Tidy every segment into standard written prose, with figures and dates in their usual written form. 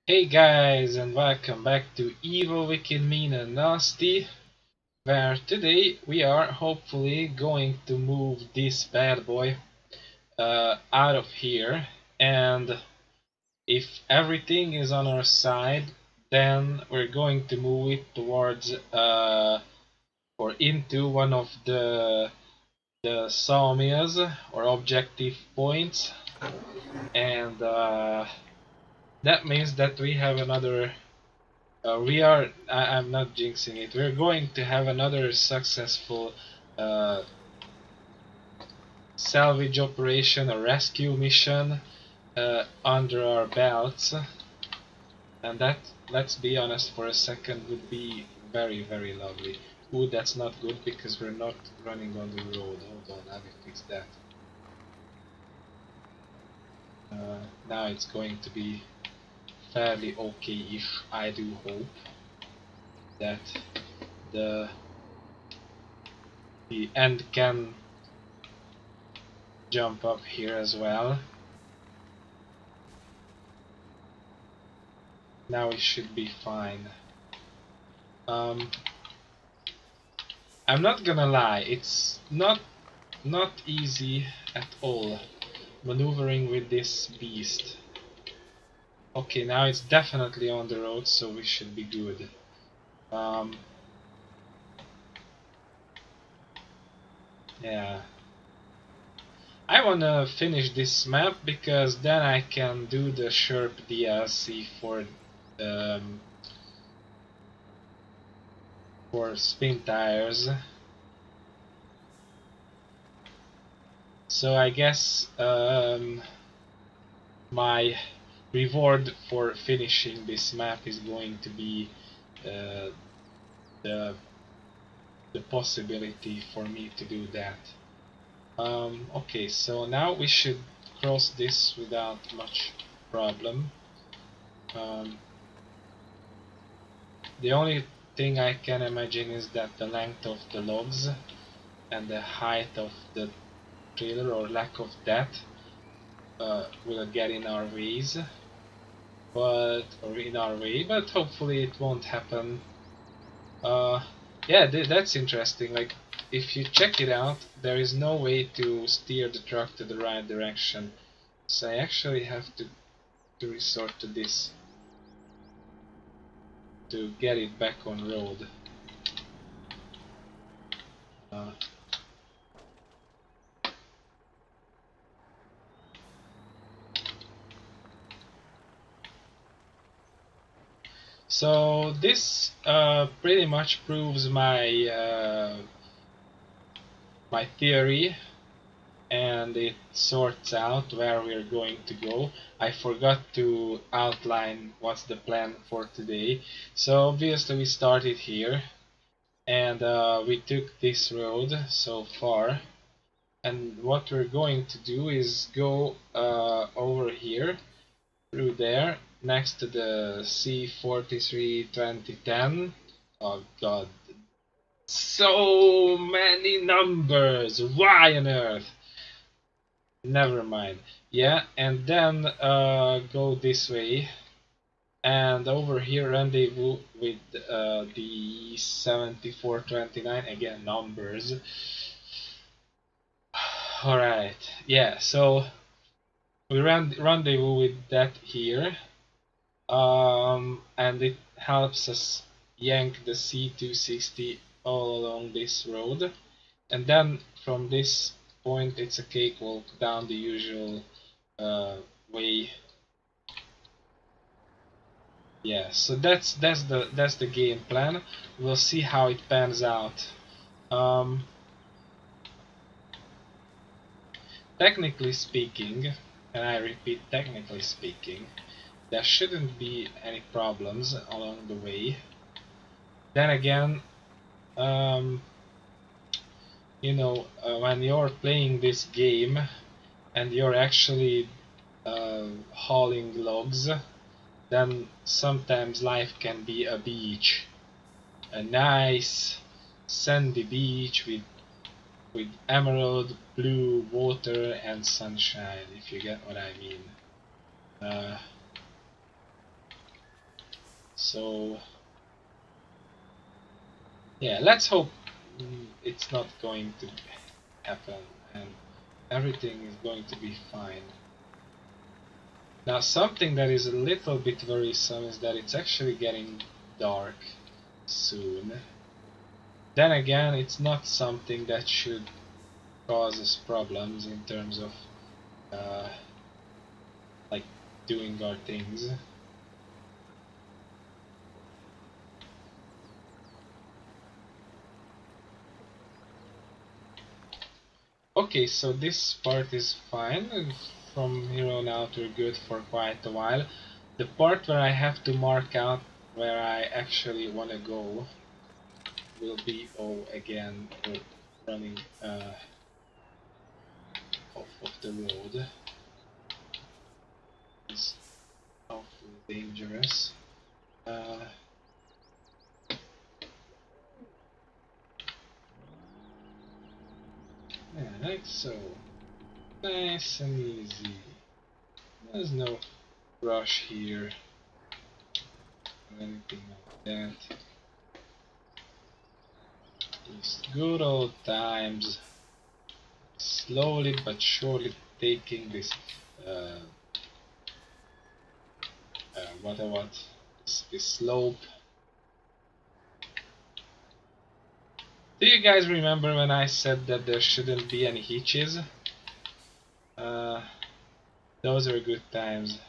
Hey guys, and welcome back to Evil, Wicked, Mean and Nasty, where today we are hopefully going to move this bad boy out of here, and if everything is on our side, then we're going to move it towards or into one of the sawmills or objective points, and that means that we have another. I'm not jinxing it. We're going to have another successful uh, salvage operation or rescue mission under our belts. And that, let's be honest for a second, would be very, very lovely. Ooh, that's not good because we're not running on the road. Hold on, let me fix that. Now it's going to be fairly okay-ish, I do hope. That the the end can jump up here as well. Now it should be fine. I'm not gonna lie, it's not easy at all maneuvering with this beast. Okay, now it's definitely on the road, so we should be good. Yeah. I wanna finish this map because then I can do the Sherp DLC um, for spin tires. So I guess my reward for finishing this map is going to be uh, the the possibility for me to do that. Okay, so now we should cross this without much problem. Um, the only thing I can imagine is that the length of the logs and the height of the trailer, or lack of that, will get in our ways, but hopefully it won't happen. Yeah, that's interesting. Like, if you check it out, there is no way to steer the truck to the right direction. So I actually have to resort to this to get it back on road. Uh, so this pretty much proves my theory, and it sorts out where we're going to go. I forgot to outline what's the plan for today. So obviously we started here, and we took this road so far, and what we're going to do is go over here through there next to the C43 2010. Oh god, so many numbers, why on earth? Never mind. Yeah, and then go this way, and over here rendezvous with the 7429, again numbers. Alright, yeah, so we rendezvous with that here, and it helps us yank the C260 all along this road, and then from this point it's a cakewalk down the usual way. Yeah, so that's the game plan. We'll see how it pans out. Um, Technically speaking, and I repeat, technically speaking, there shouldn't be any problems along the way. Then again, um, when you're playing this game and you're actually hauling logs, then sometimes life can be a beach. A nice sandy beach with emerald blue water and sunshine, if you get what I mean. Uh, So yeah, let's hope it's not going to happen and everything is going to be fine. Now something that is a little bit worrisome is that it's actually getting dark soon. Then again, it's not something that should cause us problems in terms of uh, like doing our things. Okay, so this part is fine, and from here on out we're good for quite a while. The part where I have to mark out where I actually want to go will be, oh again, we're running off of the road. It's awfully dangerous. Yeah, like so. Nice and easy. There's no rush here or anything like that. Just good old times. Slowly but surely taking this uh, this slope. Do you guys remember when I said that there shouldn't be any hitches? Uh, those are good times.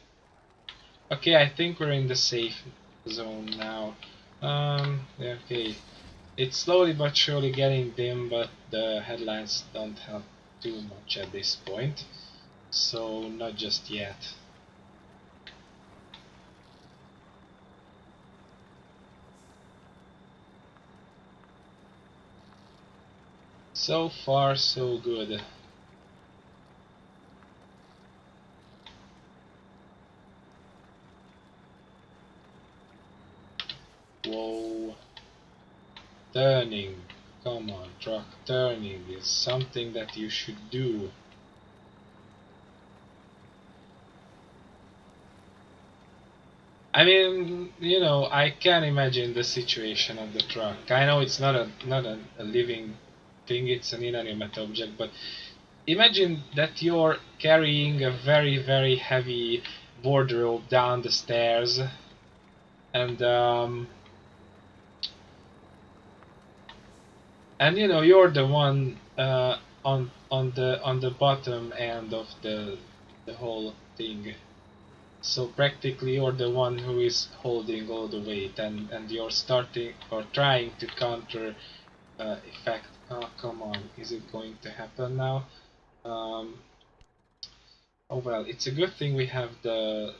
Okay, I think we're in the safe zone now. Yeah, okay. It's slowly but surely getting dim, but the headlights don't help too much at this point. So, not just yet. So far, so good. Whoa. Turning. Come on, truck. Turning is something that you should do. I mean, you know, I can imagine the situation of the truck. I know it's not a living thing, it's an inanimate object, but imagine that you're carrying a very heavy wardrobe down the stairs, and and you know you're the one on the bottom end of the whole thing. So practically you're the one who is holding all the weight, and you're starting or trying to counter effect. Oh come on, is it going to happen now? Oh well, it's a good thing we have the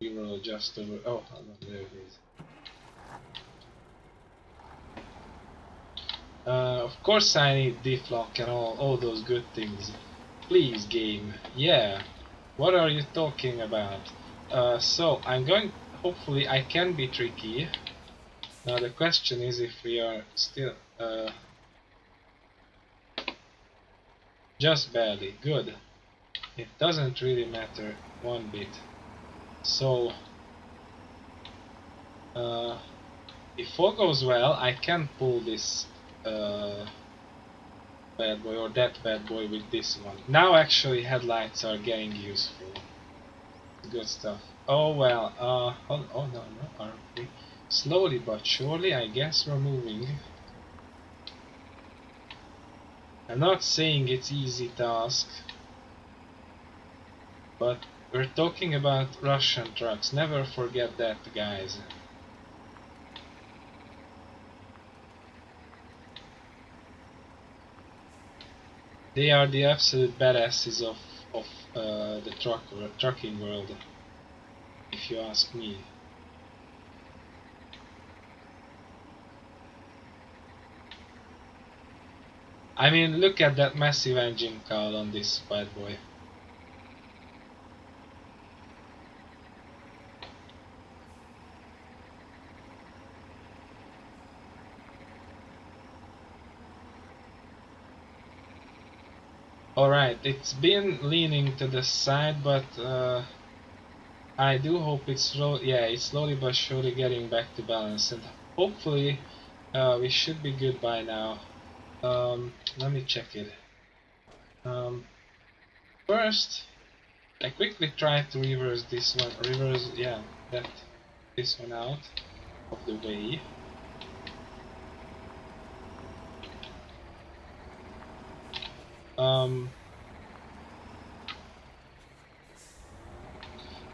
zero just over. Oh, there it is. Of course I need deflock and all those good things. Please game, yeah. What are you talking about? So I'm going. Hopefully I can be tricky. Now the question is if we are still just barely good. It doesn't really matter one bit. So if all goes well, I can pull this bad boy or that bad boy with this one. Now actually headlights are getting useful. Good stuff. Oh well, oh no, aren't we? Slowly but surely, I guess we're moving. I'm not saying it's easy task, but we're talking about Russian trucks. Never forget that, guys. They are the absolute badasses of the trucking world, if you ask me. I mean, look at that massive engine count on this bad boy. Alright, it's been leaning to the side, but I do hope it's slow. Yeah, it's slowly but surely getting back to balance, and hopefully we should be good by now. Let me check it. First, I quickly try to reverse this one. Reverse, yeah, that this one out of the way.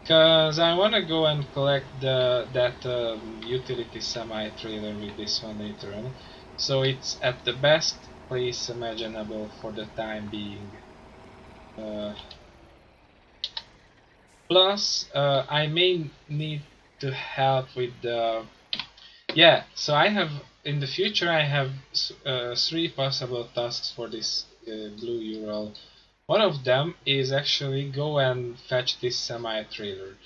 Cause I wanna go and collect that utility semi trailer with this one later on, so it's at the best place imaginable for the time being. Uh, Plus, I may need to help with the. Yeah, so I have in the future I have three possible tasks for this blue Ural. One of them is actually go and fetch this semi trailer.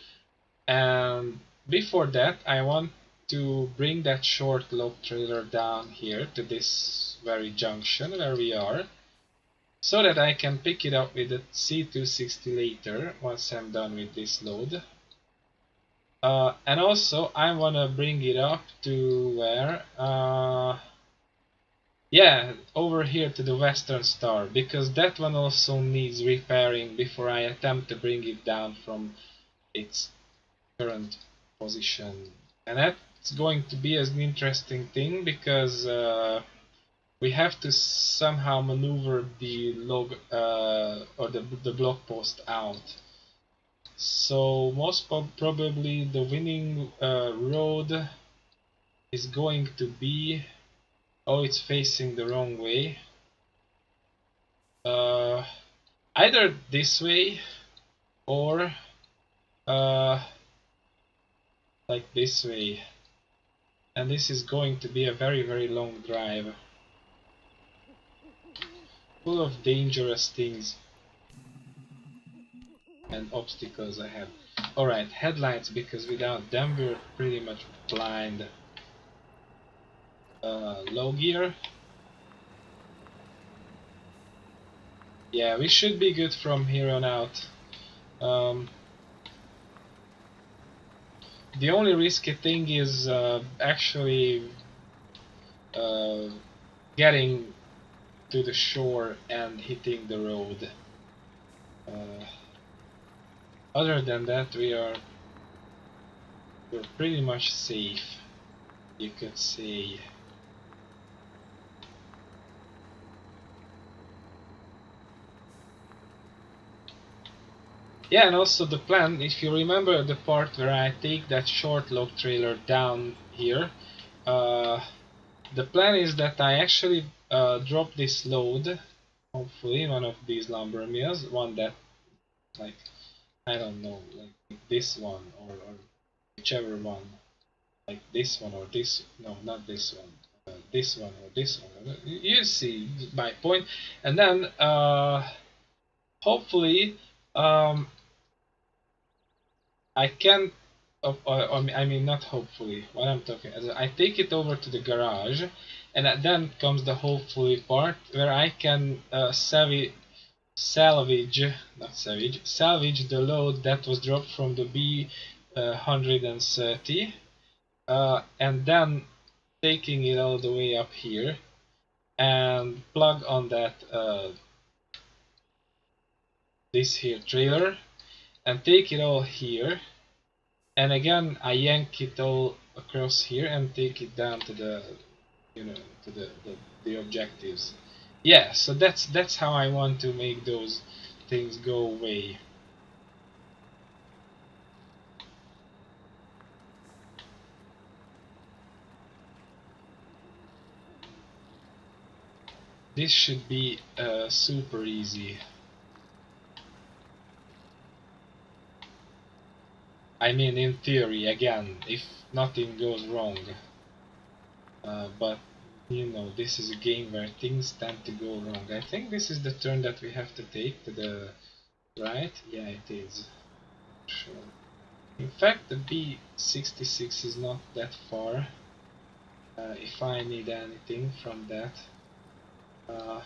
And before that, I want to bring that short log trailer down here to this very junction where we are, so that I can pick it up with the C260 later once I'm done with this load. And also, I want to bring it up to where? Yeah, over here to the Western Star, because that one also needs repairing before I attempt to bring it down from its current position. And that's going to be an interesting thing, because we have to somehow maneuver the log or the block post out. So most probably the winning road is going to be. Oh, it's facing the wrong way. Either this way or like this way. And this is going to be a very long drive, full of dangerous things and obstacles ahead. Alright, headlights, because without them we're pretty much blind. Low gear. Yeah, we should be good from here on out. The only risky thing is actually getting to the shore and hitting the road. Other than that, we're pretty much safe, you could say. Yeah, and also the plan, if you remember the part where I take that short log trailer down here, the plan is that I actually drop this load, hopefully in one of these lumber mills, one that, like, I don't know, like this one, or whichever one, like this one or this, no, not this one, this one or this one, you see my point, and then hopefully I can, I mean not hopefully, what I'm talking, I take it over to the garage, and then comes the hopefully part where I can salvage, salvage the load that was dropped from the B130, and then taking it all the way up here and plug on that this here trailer and take it all here, and again I yank it all across here and take it down to the, you know, to the objectives. Yeah, so that's how I want to make those things go away. This should be super easy. I mean, in theory, again, if nothing goes wrong. But, you know, this is a game where things tend to go wrong. I think this is the turn that we have to take to the right. Yeah, it is. Sure. In fact, the B66 is not that far. If I need anything from that. Uh,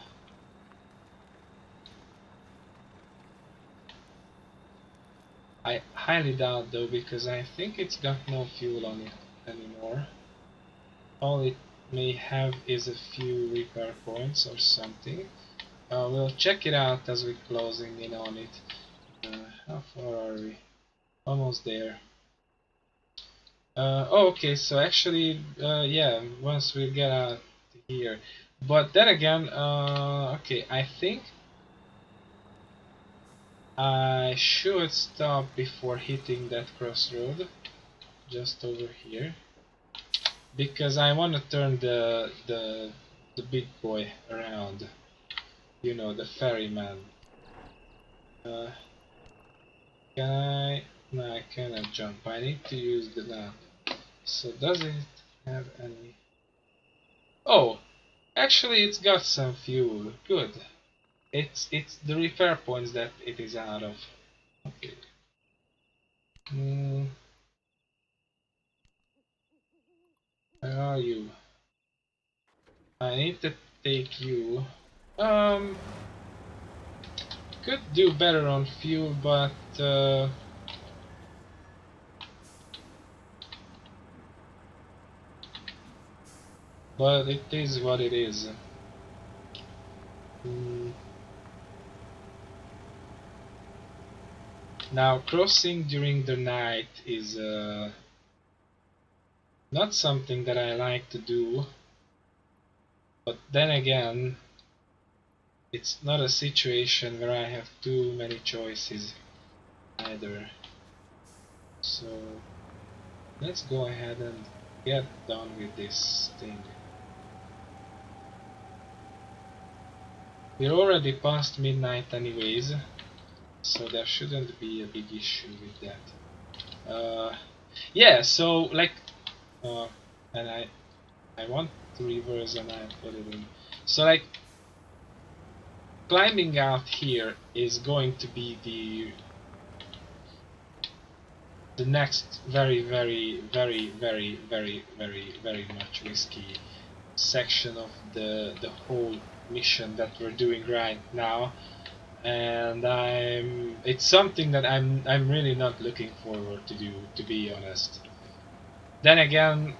I highly doubt though, because I think it's got no fuel on it anymore. All it may have is a few repair points or something. We'll check it out as we're closing in on it. How far are we? Almost there. Oh, okay, so actually, yeah, once we get out here. But then again, okay, I think I should stop before hitting that crossroad, just over here, because I want to turn the big boy around. You know, the ferryman. Uh, can I? No, I cannot jump. I need to use the map. So does it have any? Oh, actually, it's got some fuel. Good. It's the repair points that it is out of. Okay. Hmm. Where are you? I need to take you. Um, could do better on fuel, but it is what it is. Hmm. Now, crossing during the night is not something that I like to do, but then again, it's not a situation where I have too many choices either. So let's go ahead and get done with this thing. We're already past midnight anyways, so there shouldn't be a big issue with that. Yeah, so like, uh, and I want to reverse and I put it in. So like, climbing out here is going to be the next very much risky section of the whole mission that we're doing right now, and it's something that I'm really not looking forward to do, to be honest. Then again,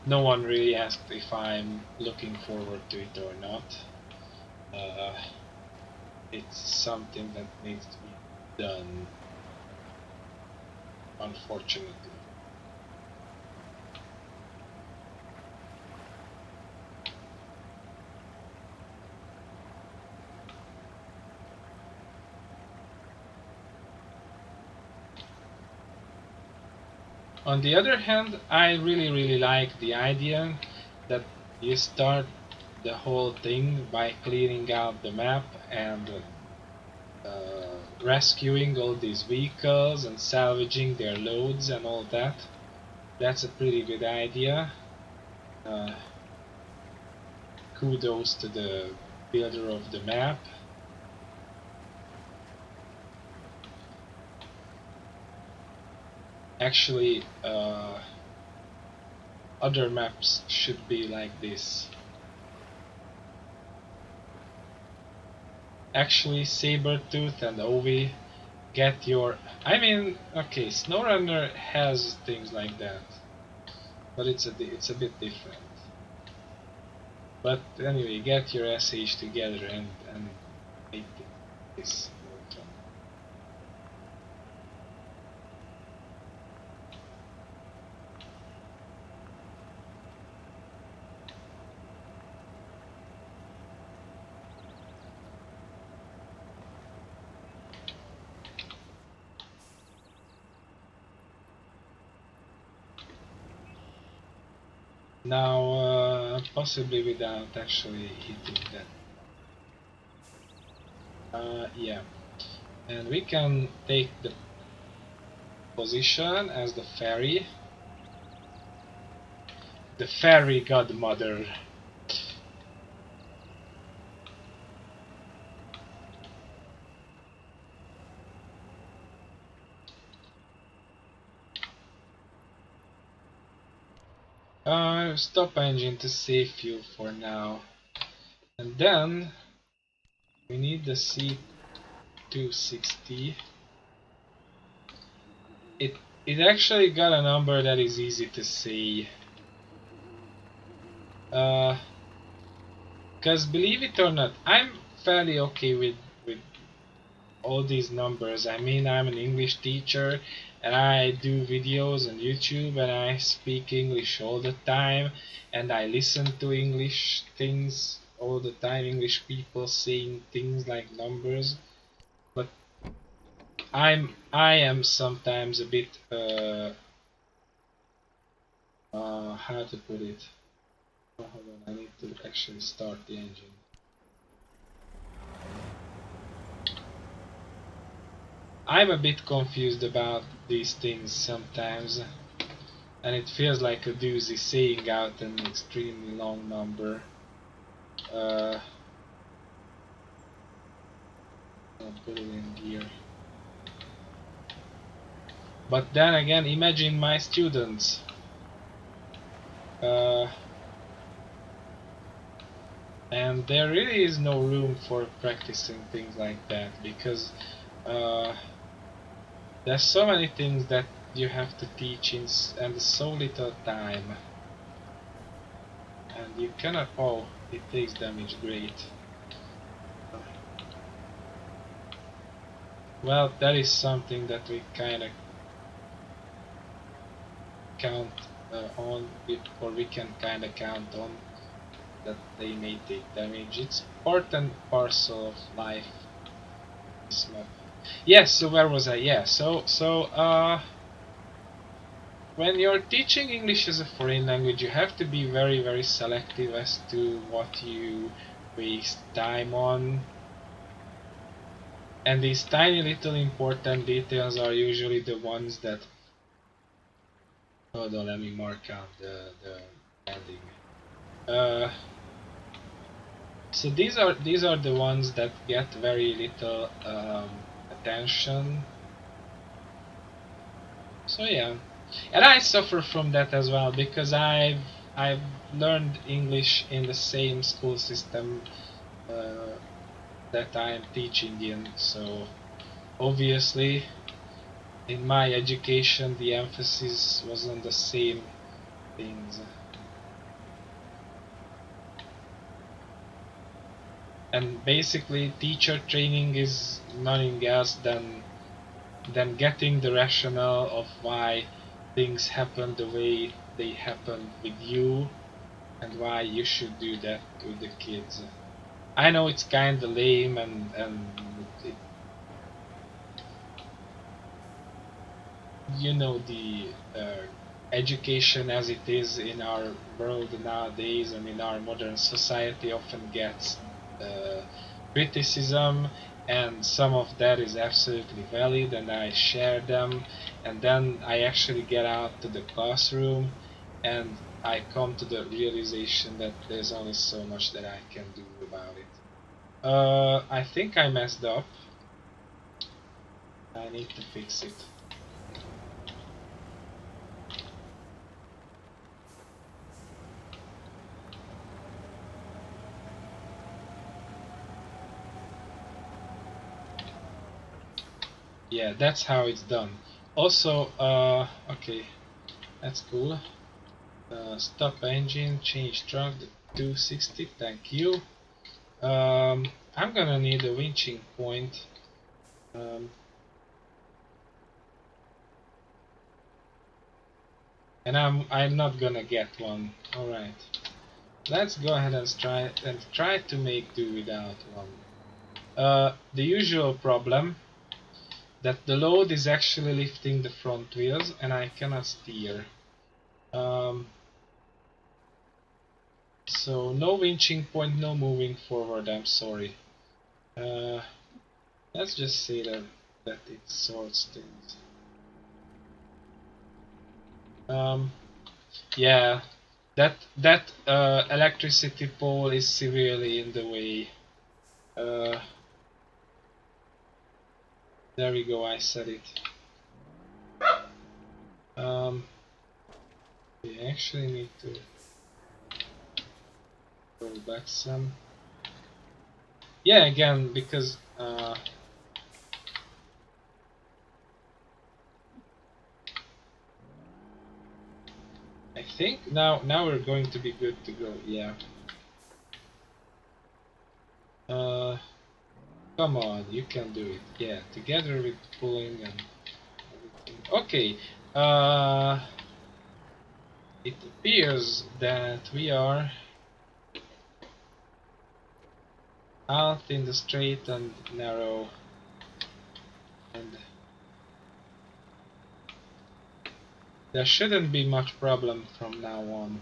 no one really asked if I'm looking forward to it or not. uh, it's something that needs to be done, unfortunately. On the other hand, I really like the idea that you start the whole thing by clearing out the map and rescuing all these vehicles and salvaging their loads and all that. That's a pretty good idea. Uh, Kudos to the builder of the map. Actually, other maps should be like this. Actually, Sabertooth and Ovi, get your... I mean, okay, SnowRunner has things like that, but it's a bit different. But anyway, get your SH together and make this more fun. Now, possibly without actually hitting that. Yeah, and we can take the position as the fairy godmother. Stop engine to save fuel for now, and then we need the C260. it actually got a number that is easy to say. Because believe it or not, I'm fairly okay with all these numbers. I mean, I'm an English teacher and I do videos on YouTube and I speak English all the time and I listen to English things all the time, English people saying things like numbers. But I am sometimes a bit how to put it. Oh, hold on, I need to actually start the engine. I'm a bit confused about these things sometimes, and it feels like a doozy saying out an extremely long number. I'll put it in gear. But then again, imagine my students. And there really is no room for practicing things like that because there's so many things that you have to teach in and so little time. And you cannot. Oh, it takes damage, great. Well, that is something that we kinda count on, or we can kinda count on, that they may take damage. It's part and parcel of life. This map. Yes, so where was I? Yeah, when you're teaching English as a foreign language, you have to be very, very selective as to what you waste time on. And these tiny little important details are usually the ones that... Hold on, let me mark out the ending. So these are the ones that get very little attention. So yeah, and I suffer from that as well because I've learned English in the same school system that I'm teaching in. So obviously, in my education, the emphasis was on the same things. And basically, teacher training is nothing else than getting the rationale of why things happen the way they happen with you and why you should do that with the kids. I know it's kinda lame and it, you know, the education as it is in our world nowadays and in our modern society often gets uh, criticism, and some of that is absolutely valid and I share them, and then I actually get out to the classroom and I come to the realization that there's only so much that I can do about it. I think I messed up. I need to fix it. Yeah, that's how it's done. Also, okay, that's cool. Stop engine, change truck, the 260, thank you. I'm gonna need a winching point. Um, and I'm not gonna get one. Alright. Let's go ahead and try to make do without one. The usual problem that the load is actually lifting the front wheels and I cannot steer. Um, so no winching point, no moving forward, I'm sorry. Uh, let's just say that it sorts things. Yeah, that electricity pole is severely in the way. Uh, there we go, I said it. We actually need to go back some. Yeah, again, because I think now we're going to be good to go. Yeah. Come on, you can do it. Yeah, together with pulling and everything. Okay. It appears that we are out in the straight and narrow, and there shouldn't be much problem from now on.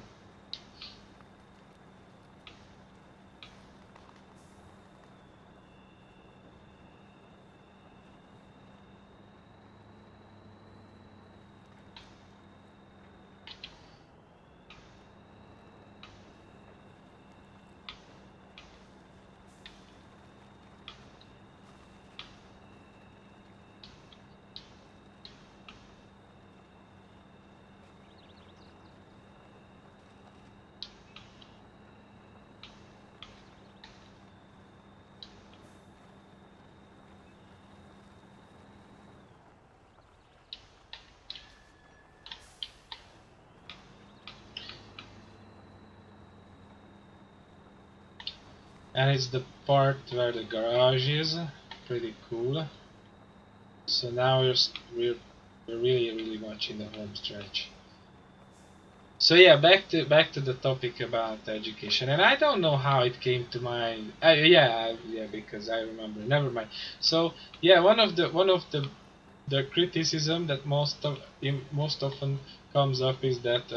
And it's the part where the garage is. Pretty cool. So now we're really much in the home stretch. So yeah, back to the topic about education, and I don't know how it came to mind. Yeah, because I remember. Never mind. So yeah, one of the criticism that most often comes up is that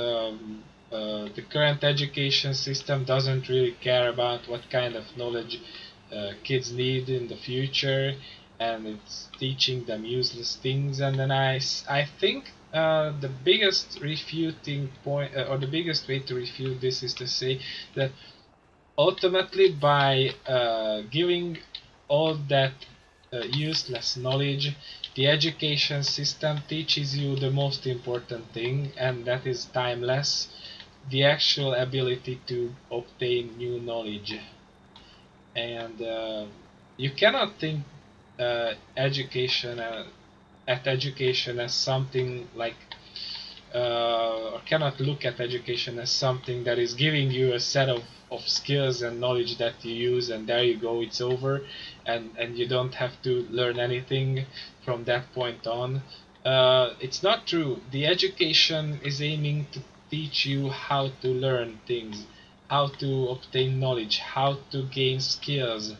the current education system doesn't really care about what kind of knowledge kids need in the future, and it's teaching them useless things. And then I think the biggest refuting point, or the biggest way to refute this, is to say that ultimately by giving all that useless knowledge, the education system teaches you the most important thing, and that is timeless, the actual ability to obtain new knowledge. And you cannot think education at education as something like or cannot look at education as something that is giving you a set of skills and knowledge that you use, and there you go, it's over, and you don't have to learn anything from that point on. It's not true. The education is aiming to teach you how to learn things, how to obtain knowledge, how to gain skills.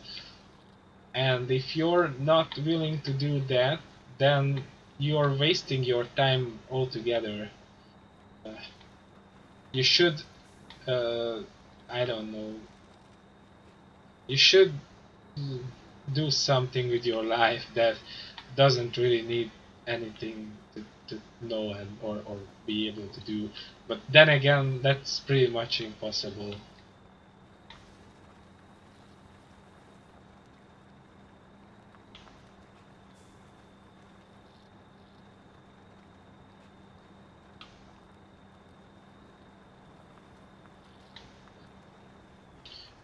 And if you're not willing to do that, then you're wasting your time altogether. Uh, you should, uh, I don't know, you should do something with your life that doesn't really need anything to know or be able to do. But then again, that's pretty much impossible.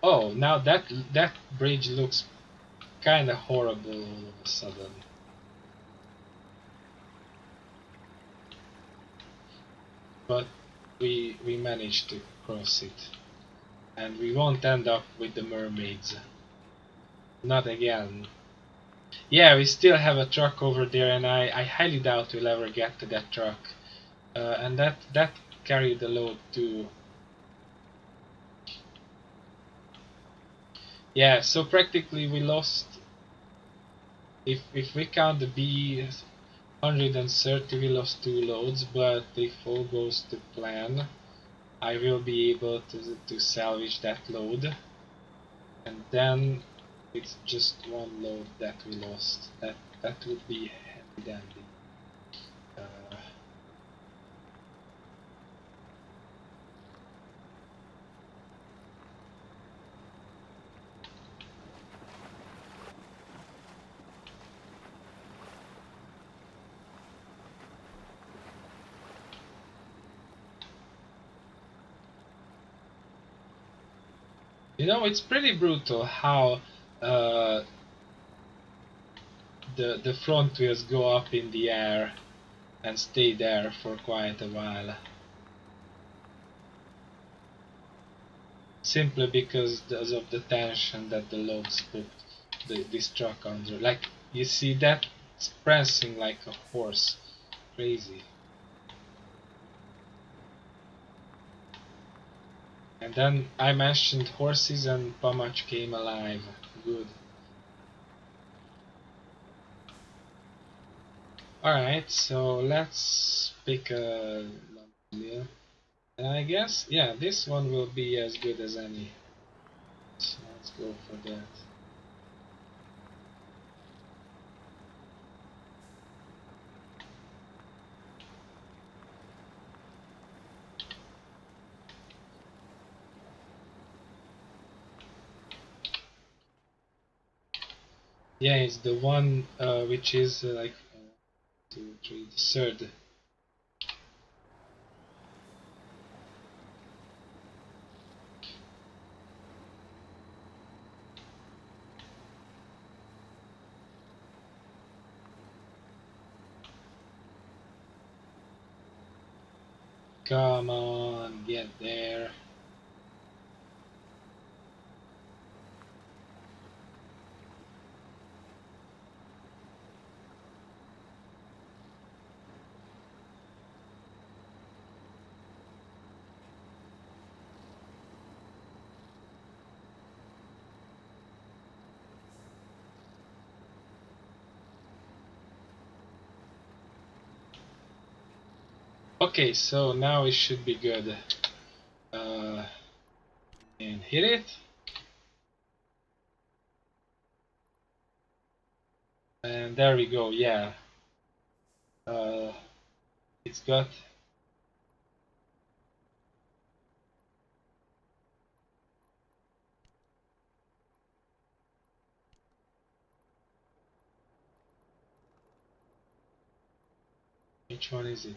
Oh, now that bridge looks kind of horrible all of a sudden. But we managed to cross it, and we won't end up with the mermaids. Not again. Yeah, we still have a truck over there, and I highly doubt we'll ever get to that truck. And that carried the load too. Yeah, so practically we lost. If we count the B 130, we lost 2 loads. But if all goes to plan, I will be able to salvage that load, and then it's just 1 load that we lost. That would be handy dandy. Uh, it's pretty brutal how uh, the front wheels go up in the air and stay there for quite a while. simply because of the tension that the loads put this truck under. Like, you see that? It's prancing like a horse. Crazy. And then I mentioned horses and Pamach came alive. Good. Alright, so let's pick a lumber. And I guess, yeah, this one will be as good as any. So let's go for that. Yeah, it's the one which is like 2, 3, the third. Come on, get there. Okay, so now it should be good. And hit it. And there we go, yeah. It's got... Which one is it?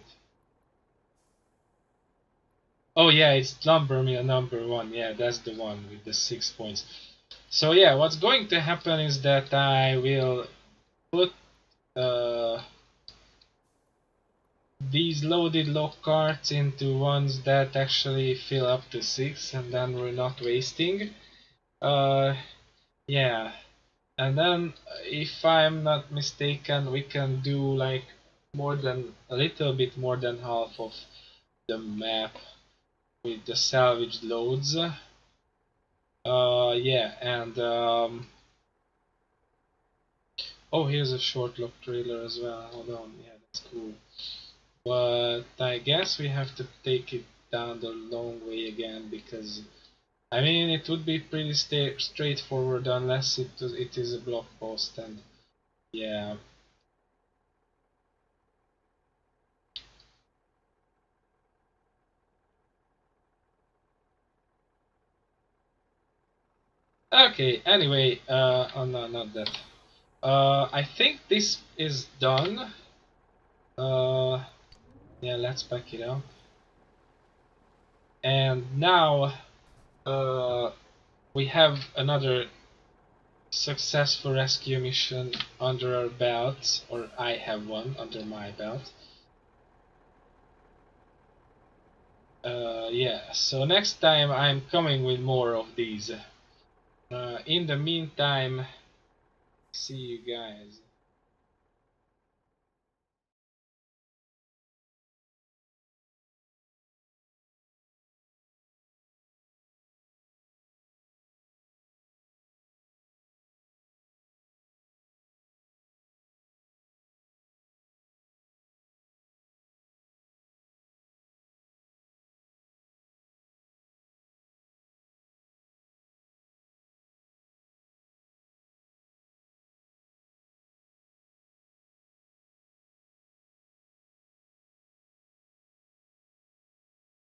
Oh yeah, it's lumber mill number 1. Yeah, that's the one with the 6 points. So yeah, what's going to happen is that I will put these loaded log carts into ones that actually fill up to 6, and then we're not wasting. Yeah, and then if I'm not mistaken, we can do like a little bit more than half of the map with the salvaged loads. Yeah, and oh, here's a short log trailer as well. Hold on, yeah, that's cool. But I guess we have to take it down the long way again, because I mean it would be pretty straightforward unless it is a block post, and yeah. Okay, anyway, oh no, not that. I think this is done. Uh, yeah, let's back it up. And now we have another successful rescue mission under our belts, or I have one under my belt. Yeah, so next time I'm coming with more of these. In the meantime, see you guys.